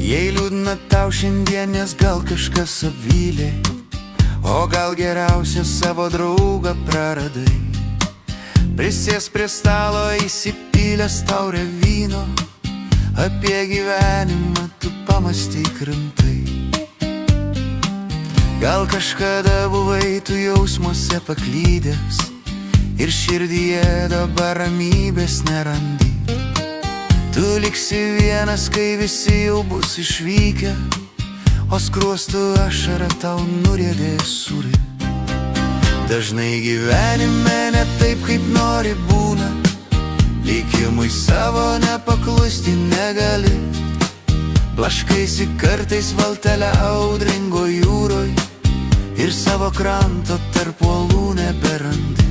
Jei liūdna tau šiandien, nes gal kažkas apvylė, o gal geriausia savo draugą praradai. Prisės prie stalo įsipylęs taurę vyno, apie gyvenimą tu pamąstyk rimtai. Gal kažkada buvai tu jausmuose paklydęs ir širdyje dabar ramybės nerandi. Tu liksi vienas, kai visi jau bus išvykę, o skruostų ašara tau nuriedė sūrį. Dažnai gyvenime ne taip, kaip nori būna, likimui savo nepaklusti negali. Blaškaisi kartais valtelę audringo jūroj ir savo kranto tarp uolų neberandi.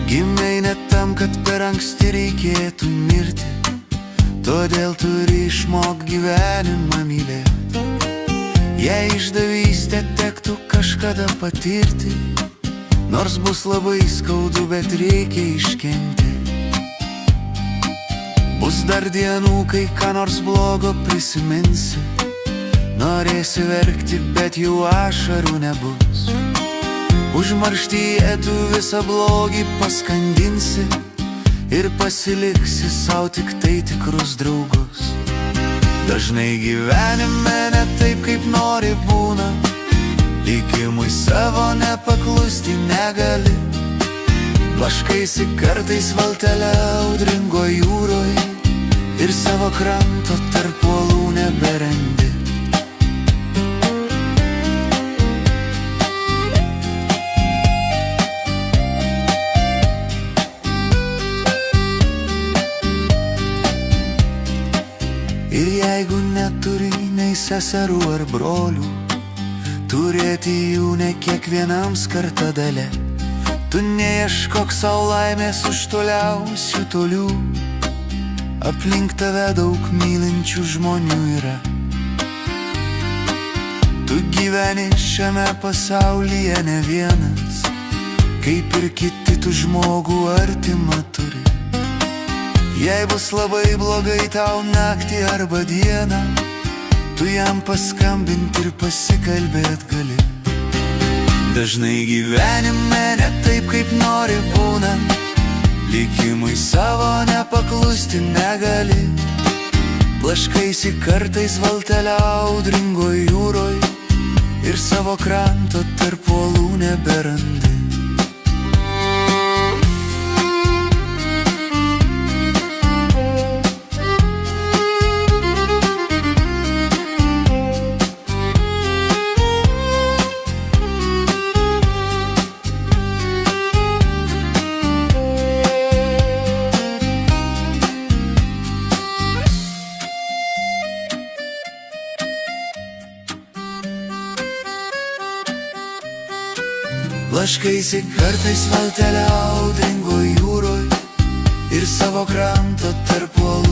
Gimei ne tam, kad per anksti reikėtų mirti, todėl turi išmok gyvenimą mylėti. Jei išdavystę tektų kažkada patirti, nors bus labai skaudu, bet reikia iškentėti. Bus dar dienų, kai ką nors blogo prisiminsi, norėsi verkti, bet jų ašarų nebus. Užmarštyje tu visą blogį paskandinsi ir pasiliksi sau tik tai tikrus draugus. Dažnai gyvenime ne taip, kaip nori būna, likimui savo nepaklusti negali. Blaškaisi kartais valtelę audringo jūroj ir savo kranto tarp uolų neberandi. Ir jeigu neturi nei seserų ar brolių, turėti jų ne kiekvienam skarta dalia. Tu neieškok sau laimės už toliausių tolių, aplink tave daug mylinčių žmonių yra. Tu gyveni šiame pasaulyje ne vienas, kaip ir kiti tu žmogų artimą turi. Jei bus labai blogai tau naktį arba dieną, tu jam paskambint ir pasikalbėt gali. Dažnai gyvenime ne taip, kaip nori būna, likimui savo nepaklusti negali. Blaškaisi kartais valtelę audringo jūroj ir savo kranto tarp uolų neberandi. Blaškaisi kartais valtelę audringo jūroj ir savo kranto tarp uolų